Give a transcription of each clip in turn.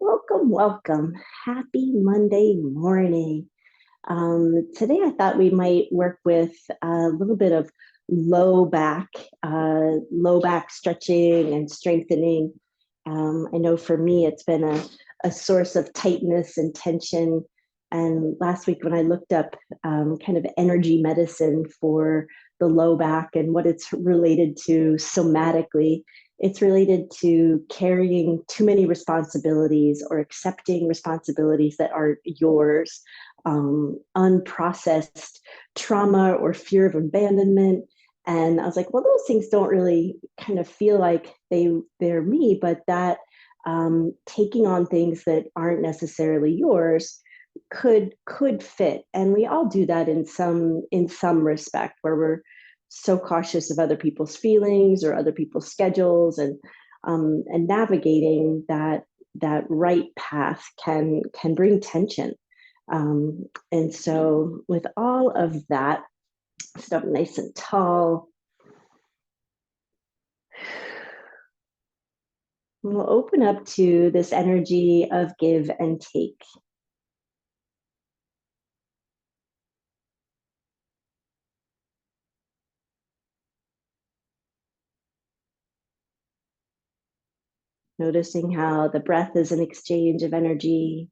Welcome. Happy Monday morning. Today, I thought we might work with a little bit of low back, low back stretching and strengthening. I know for me, it's been a source of tightness and tension. And last week, when I looked up kind of energy medicine for the low back and what it's related to somatically, it's related to carrying too many responsibilities or accepting responsibilities that aren't yours, unprocessed trauma or fear of abandonment. And I was like, well, those things don't really kind of feel like they're me, but that taking on things that aren't necessarily yours could fit. And we all do that in some respect, where we're so cautious of other people's feelings or other people's schedules, and navigating that right path can bring tension. And so with all of that, sit up nice and tall. We'll open up to this energy of give and take. Noticing how the breath is an exchange of energy.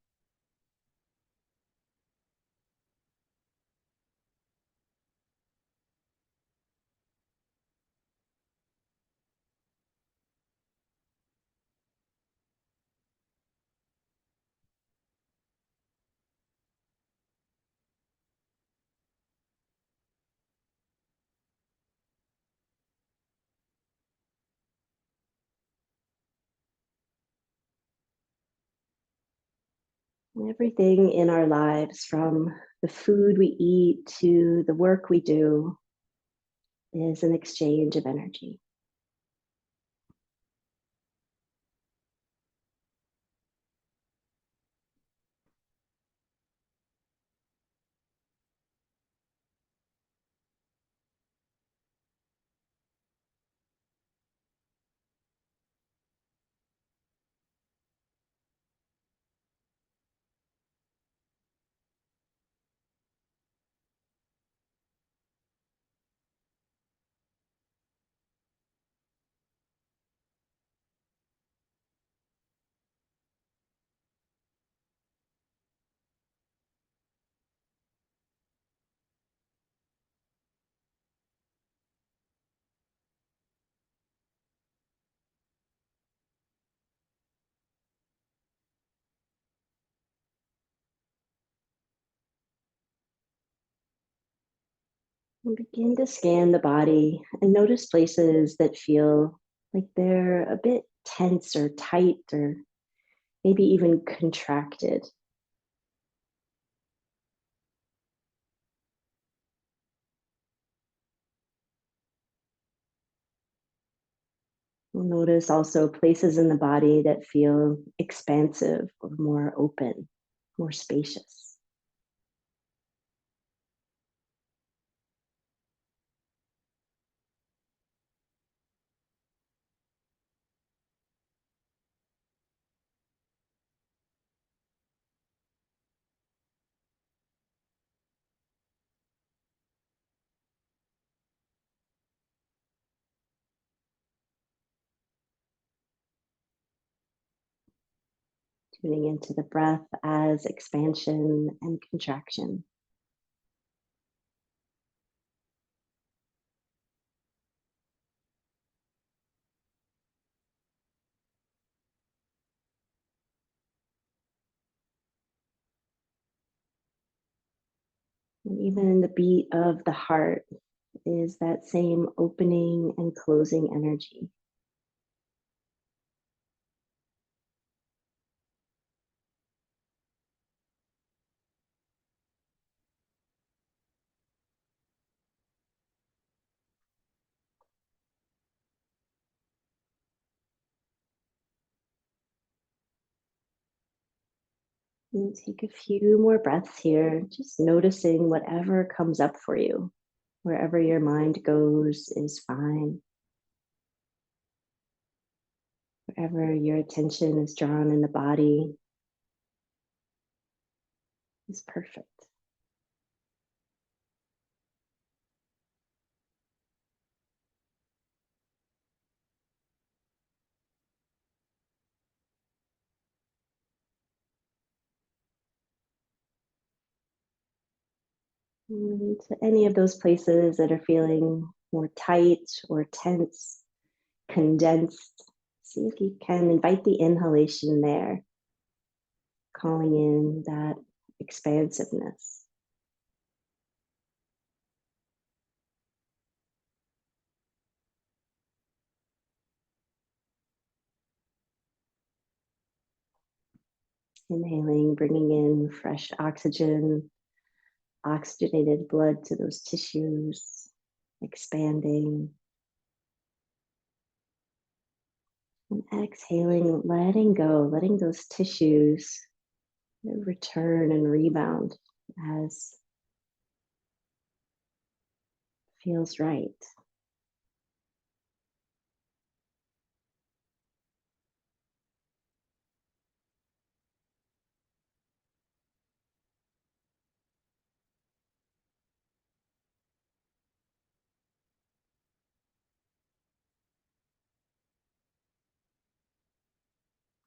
Everything in our lives, from the food we eat to the work we do, is an exchange of energy. And begin to scan the body and notice places that feel like they're a bit tense or tight or maybe even contracted. We'll notice also places in the body that feel expansive or more open, more spacious. Tuning into the breath as expansion and contraction. And even in the beat of the heart is that same opening and closing energy. And take a few more breaths here, just noticing whatever comes up for you. Wherever your mind goes is fine. Wherever your attention is drawn in the body is perfect. And to any of those places that are feeling more tight or tense, condensed, see if you can invite the inhalation there, calling in that expansiveness. Inhaling, bringing in fresh oxygen, oxygenated blood to those tissues, expanding. And exhaling, letting go, letting those tissues return and rebound as feels right.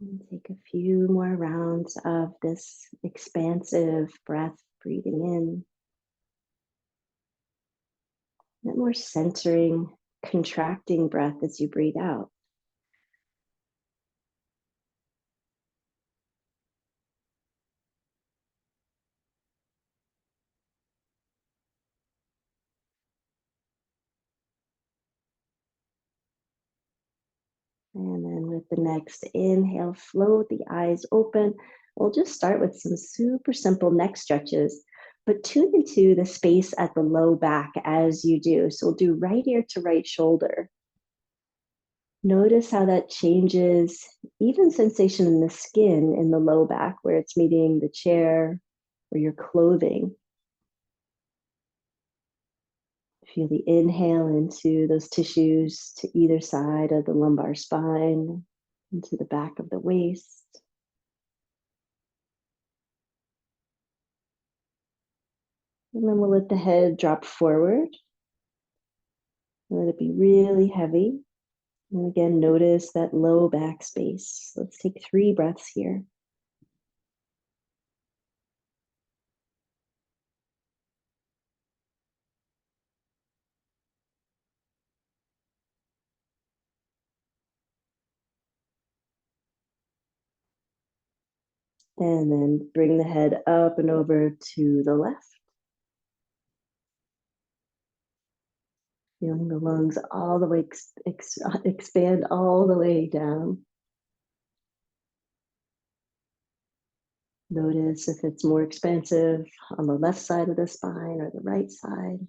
And take a few more rounds of this expansive breath, breathing in, and more centering, contracting breath as you breathe out. And then with the next inhale, float the eyes open. We'll just start with some super simple neck stretches, but tune into the space at the low back as you do. So we'll do right ear to right shoulder. Notice how that changes, even sensation in the skin in the low back where it's meeting the chair or your clothing. Feel the inhale into those tissues to either side of the lumbar spine, into the back of the waist. And then we'll let the head drop forward. Let it be really heavy. And again, notice that low back space. Let's take 3 breaths here. And then bring the head up and over to the left. Feeling the lungs all the way expand all the way down. Notice if it's more expansive on the left side of the spine or the right side.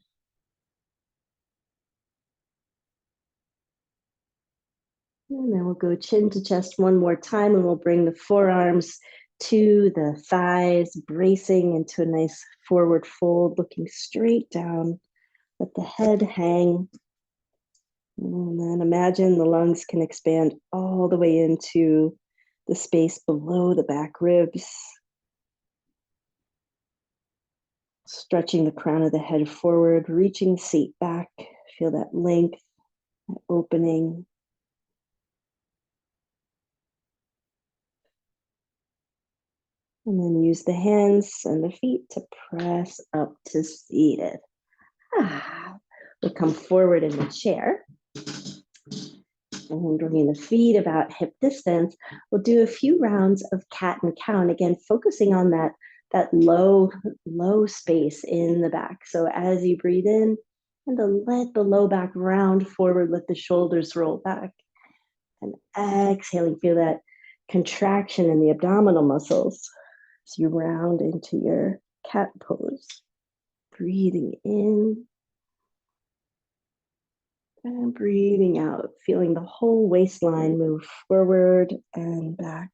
And then we'll go chin to chest one more time, and we'll bring the forearms to the thighs, bracing into a nice forward fold, looking straight down. Let the head hang. And then imagine the lungs can expand all the way into the space below the back ribs. Stretching the crown of the head forward, reaching the seat back. Feel that length, that opening. And then use the hands and the feet to press up to seated. We'll come forward in the chair. And bringing the feet about hip distance, we'll do a few rounds of cat and cow. And again, focusing on that low space in the back. So as you breathe in, and to let the low back round forward, let the shoulders roll back. And exhaling, feel that contraction in the abdominal muscles as you round into your cat pose. Breathing in and breathing out, feeling the whole waistline move forward and back.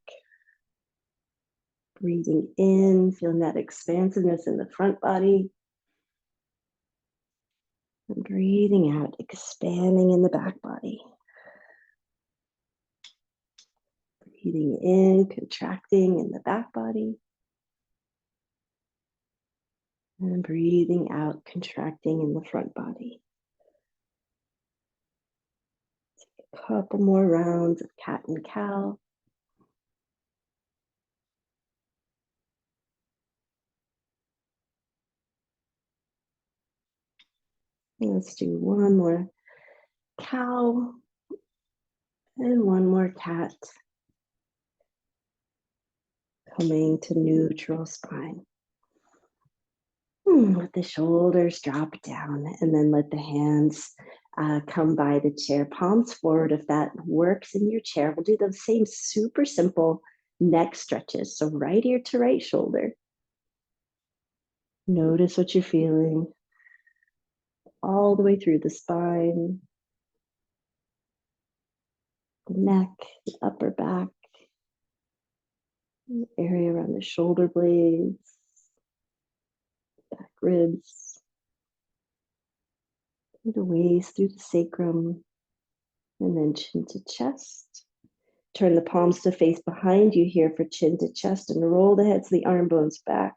Breathing in, feeling that expansiveness in the front body. And breathing out, expanding in the back body. Breathing in, contracting in the back body. And breathing out, contracting in the front body. A couple more rounds of cat and cow. And let's do one more cow and one more cat. Coming to neutral spine. Let the shoulders drop down and then let the hands come by the chair, palms forward if that works in your chair. We'll do the same super simple neck stretches. So right ear to right shoulder. Notice what you're feeling all the way through the spine, the neck, the upper back, the area around the shoulder blades, back ribs, through the waist, through the sacrum, and then chin to chest. Turn the palms to face behind you here for chin to chest and roll the heads of the arm bones back.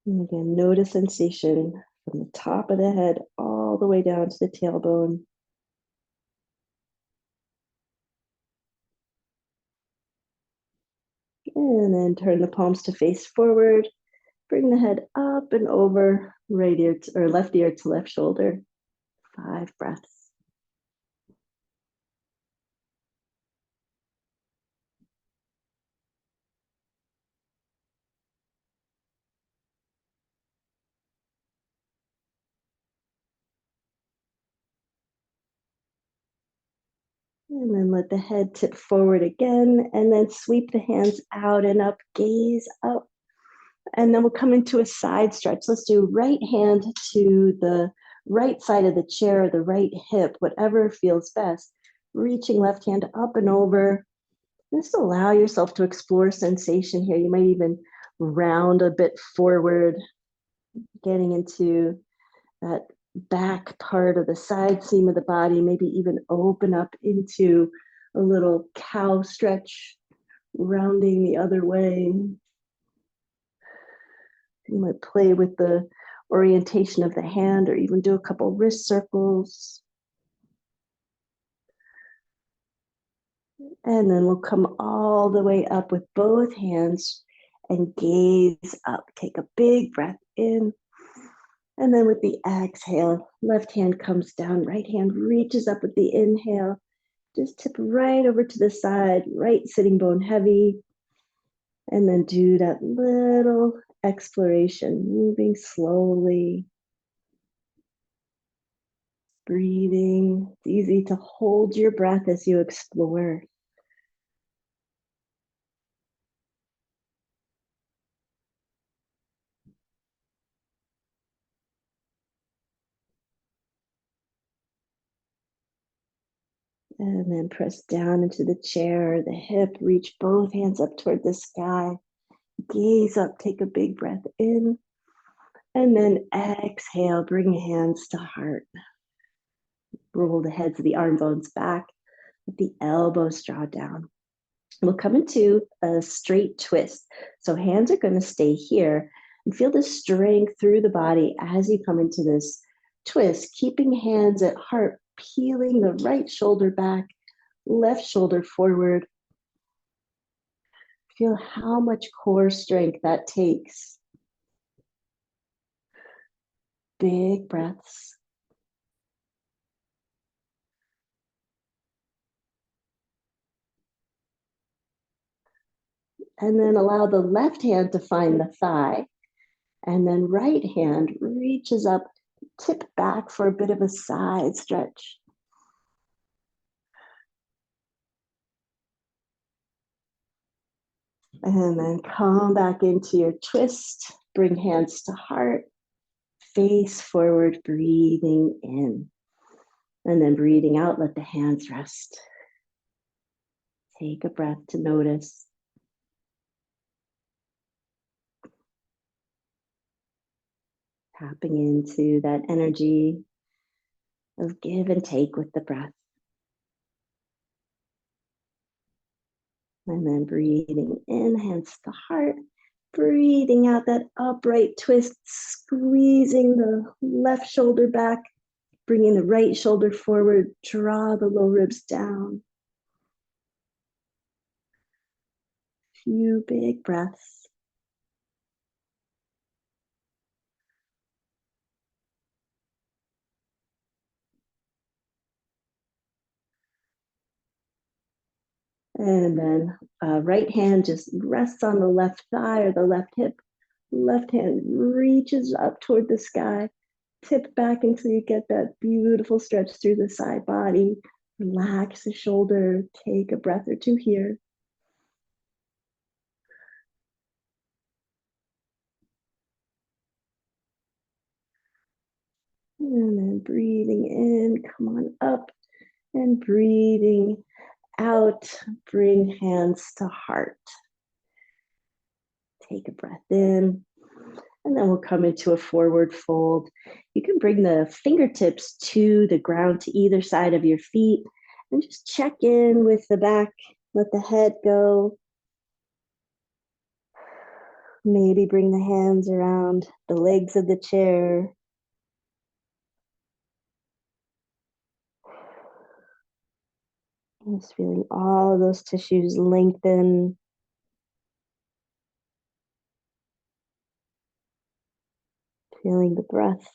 And again, notice sensation from the top of the head all the way down to the tailbone. And then turn the palms to face forward. Bring the head up and over, right ear to, or left ear to left shoulder. 5 breaths. And then let the head tip forward again, and then sweep the hands out and up, gaze up. And then we'll come into a side stretch. Let's do right hand to the right side of the chair, the right hip, whatever feels best. Reaching left hand up and over. Just allow yourself to explore sensation here. You might even round a bit forward, getting into that back part of the side seam of the body, maybe even open up into a little cow stretch, rounding the other way. You might play with the orientation of the hand or even do a couple wrist circles. And then we'll come all the way up with both hands and gaze up. Take a big breath in. And then with the exhale, left hand comes down, right hand reaches up with the inhale. Just tip right over to the side, right sitting bone heavy. And then do that little exploration, moving slowly. Breathing. It's easy to hold your breath as you explore. And then press down into the chair, the hip, reach both hands up toward the sky. Gaze up, take a big breath in. And then exhale, bring hands to heart. Roll the heads of the arm bones back. Let the elbows draw down. We'll come into a straight twist. So hands are going to stay here and feel the strength through the body as you come into this twist, keeping hands at heart, peeling the right shoulder back, left shoulder forward. Feel how much core strength that takes. Big breaths. And then allow the left hand to find the thigh. And then right hand reaches up, tip back for a bit of a side stretch. And then come back into your twist. Bring hands to heart. Face forward, breathing in. And then breathing out, let the hands rest. Take a breath to notice. Tapping into that energy of give and take with the breath. And then breathing in, hands to the heart. Breathing out that upright twist, squeezing the left shoulder back, bringing the right shoulder forward, draw the low ribs down. Few big breaths. And then right hand just rests on the left thigh or the left hip. Left hand reaches up toward the sky. Tip back until you get that beautiful stretch through the side body. Relax the shoulder. Take a breath or two here. And then breathing in, come on up. And breathing out, bring hands to heart. Take a breath in. And then we'll come into a forward fold. You can bring the fingertips to the ground to either side of your feet and just check in with the back. Let the head go. Maybe bring the hands around the legs of the chair. Just feeling all of those tissues lengthen. Feeling the breath.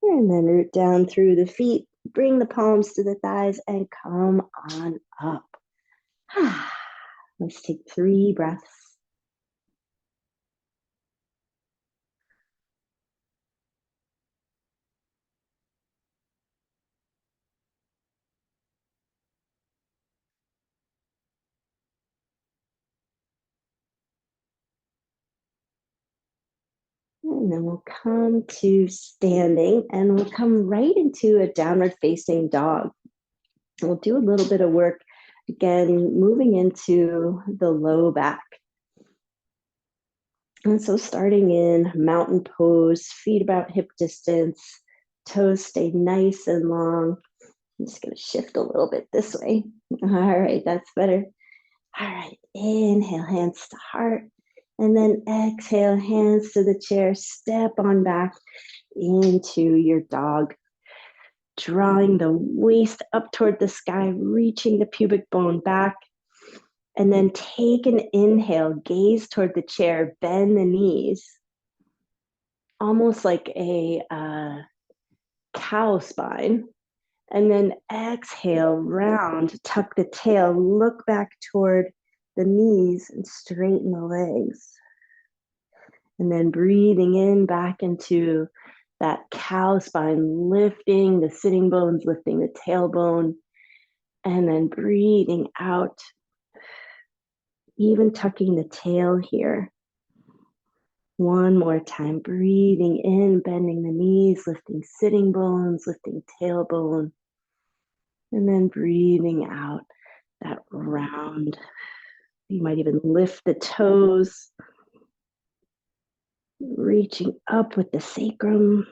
And then root down through the feet. Bring the palms to the thighs and come on up. Let's take 3 breaths. And then we'll come to standing and we'll come right into a downward facing dog. We'll do a little bit of work, again, moving into the low back. And so starting in mountain pose, feet about hip distance, toes stay nice and long. I'm just going to shift a little bit this way. All right, that's better. All right, inhale, hands to heart. And then exhale, hands to the chair. Step on back into your dog. Drawing the waist up toward the sky, reaching the pubic bone back. And then take an inhale, gaze toward the chair, bend the knees. Almost like a cow spine. And then exhale, round, tuck the tail, look back toward the knees and straighten the legs. And then breathing in back into that cow spine, lifting the sitting bones, lifting the tailbone, and then breathing out, even tucking the tail here. One more time, breathing in, bending the knees, lifting sitting bones, lifting tailbone, and then breathing out that round. You might even lift the toes, reaching up with the sacrum,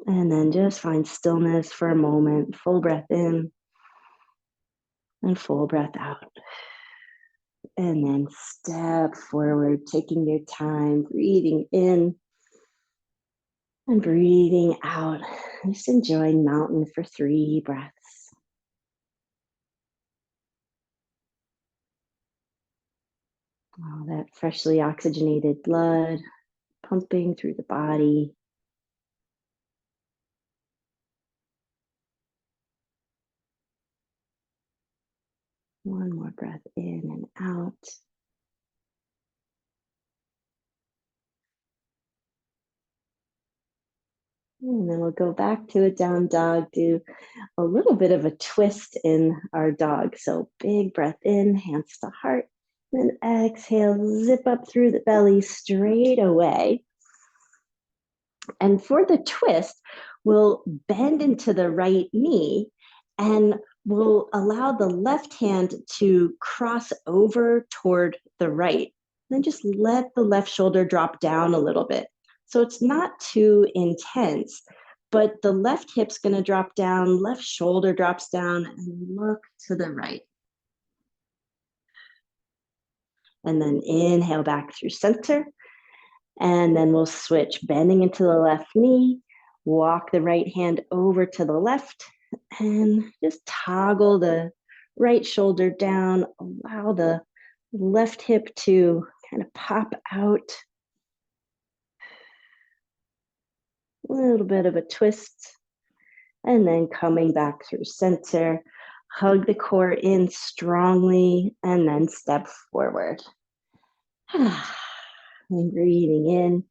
and then just find stillness for a moment. Full breath in and full breath out. And then step forward, taking your time, breathing in and breathing out. Just enjoying mountain for 3 breaths. Oh, that freshly oxygenated blood pumping through the body. One more breath in and out. And then we'll go back to a down dog, do a little bit of a twist in our dog. So big breath in, hands to heart. Then exhale, zip up through the belly straight away. And for the twist, we'll bend into the right knee and we'll allow the left hand to cross over toward the right. Then just let the left shoulder drop down a little bit. So it's not too intense, but the left hip's going to drop down, left shoulder drops down, and look to the right. And then inhale back through center. And then we'll switch, bending into the left knee, walk the right hand over to the left, and just toggle the right shoulder down. Allow the left hip to kind of pop out. A little bit of a twist. And then coming back through center, hug the core in strongly, and then step forward. And breathing in,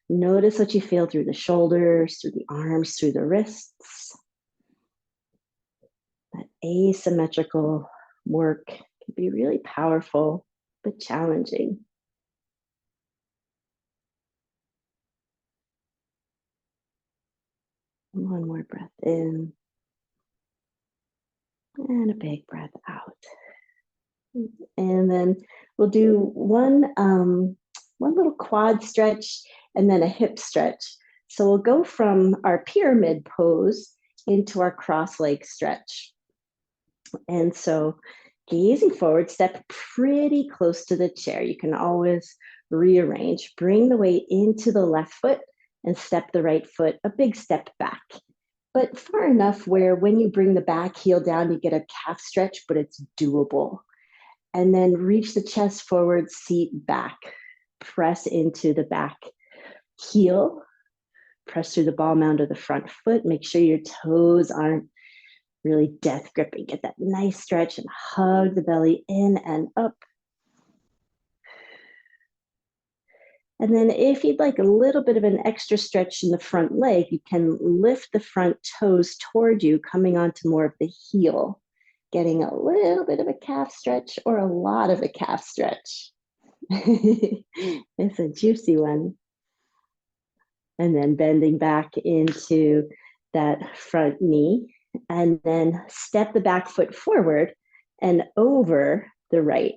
notice what you feel through the shoulders, through the arms, through the wrists. That asymmetrical work can be really powerful, but challenging. One more breath in, and a big breath out. And then we'll do one little quad stretch and then a hip stretch. So we'll go from our pyramid pose into our cross leg stretch. And so gazing forward, step pretty close to the chair. You can always rearrange. Bring the weight into the left foot and step the right foot a big step back. But far enough where when you bring the back heel down, you get a calf stretch, but it's doable. And then reach the chest forward, seat back. Press into the back heel. Press through the ball mound of the front foot. Make sure your toes aren't really death gripping. Get that nice stretch and hug the belly in and up. And then if you'd like a little bit of an extra stretch in the front leg, you can lift the front toes toward you, coming onto more of the heel, getting a little bit of a calf stretch or a lot of a calf stretch. It's a juicy one. And then bending back into that front knee, and then step the back foot forward and over the right.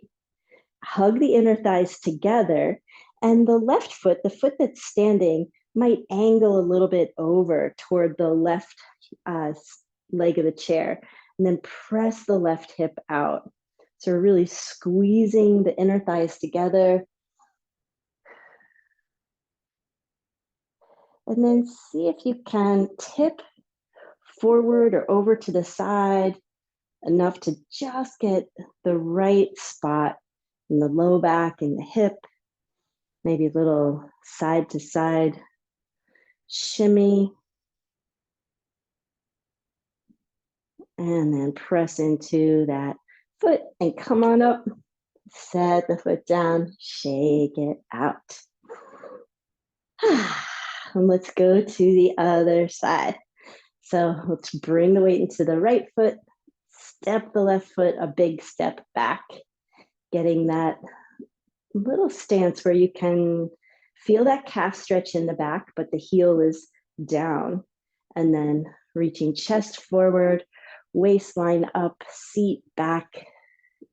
Hug the inner thighs together, and the left foot, the foot that's standing, might angle a little bit over toward the left leg of the chair, and then press the left hip out. So we're really squeezing the inner thighs together. And then see if you can tip forward or over to the side enough to just get the right spot in the low back and the hip. Maybe a little side to side shimmy. And then press into that foot and come on up. Set the foot down, shake it out. And let's go to the other side. So let's bring the weight into the right foot, step the left foot a big step back, getting that little stance where you can feel that calf stretch in the back, but the heel is down. And then reaching chest forward, waistline up, seat back,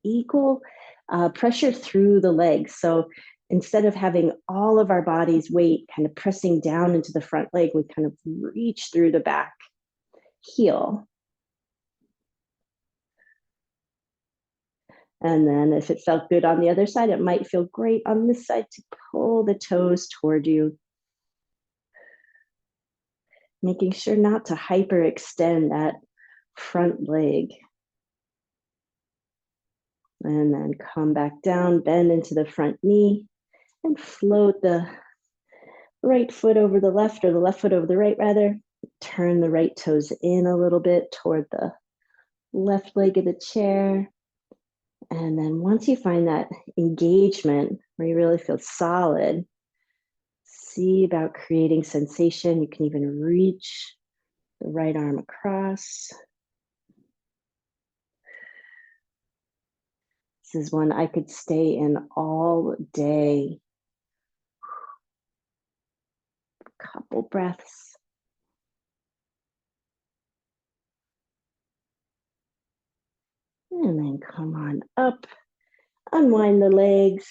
equal pressure through the legs. So instead of having all of our body's weight kind of pressing down into the front leg, we kind of reach through the back heel. And then if it felt good on the other side, it might feel great on this side to pull the toes toward you. Making sure not to hyperextend that front leg. And then come back down, bend into the front knee, and float the right foot over the left, or the left foot over the right, rather. Turn the right toes in a little bit toward the left leg of the chair. And then once you find that engagement where you really feel solid, see about creating sensation. You can even reach the right arm across. This is one I could stay in all day. A couple breaths. And then come on up, unwind the legs,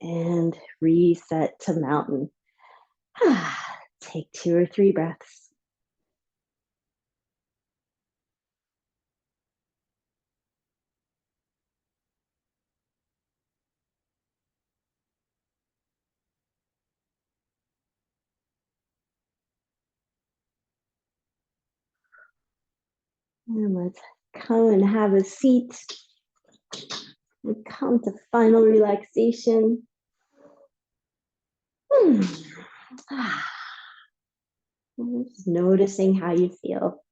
and reset to mountain. Take 2 or 3 breaths. And let's come and have a seat and come to final relaxation. Just noticing how you feel.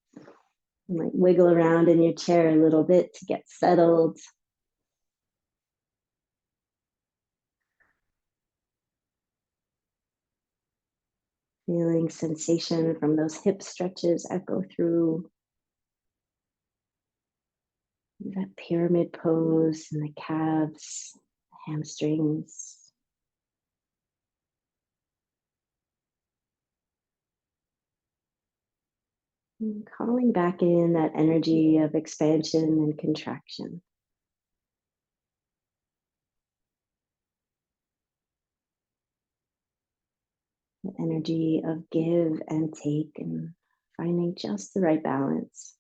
You might wiggle around in your chair a little bit to get settled. Feeling sensation from those hip stretches echo through that pyramid pose in the calves, hamstrings. And calling back in that energy of expansion and contraction. The energy of give and take and finding just the right balance.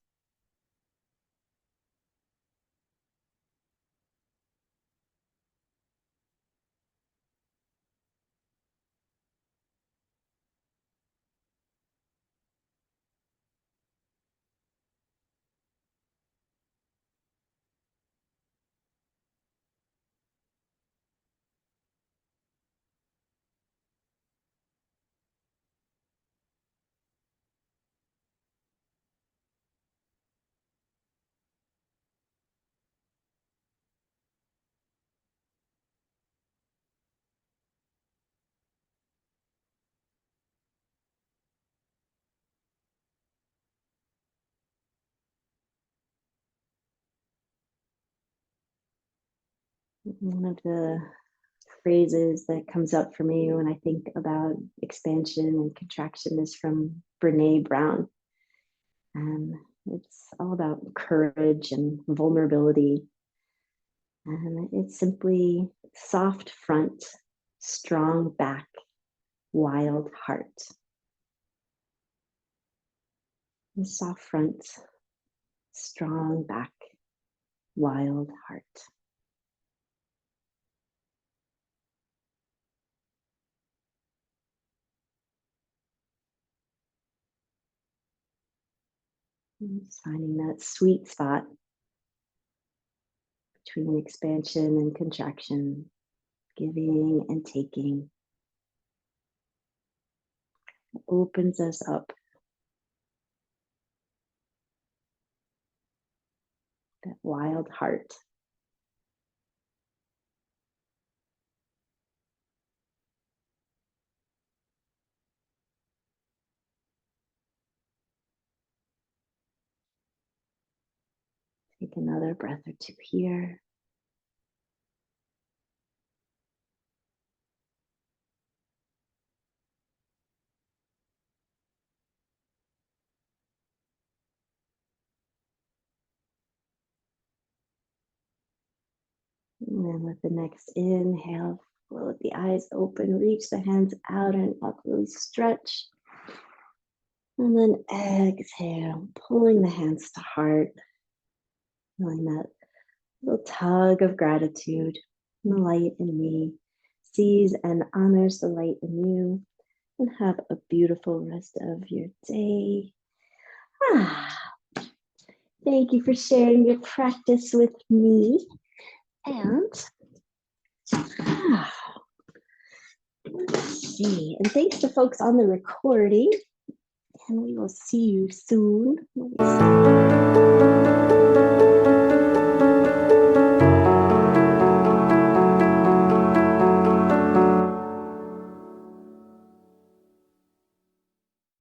One of the phrases that comes up for me when I think about expansion and contraction is from Brene Brown. And it's all about courage and vulnerability. And it's simply soft front, strong back, wild heart. And soft front, strong back, wild heart. And just finding that sweet spot between expansion and contraction, giving and taking, opens us up. That wild heart. Take another breath or two here. And then with the next inhale, float the eyes open, reach the hands out and up, really stretch. And then exhale, pulling the hands to heart, feeling that little tug of gratitude. The light in me sees and honors the light in you. And have a beautiful rest of your day. Thank you for sharing your practice with me. And let's see. And thanks to folks on the recording. And we will see you soon.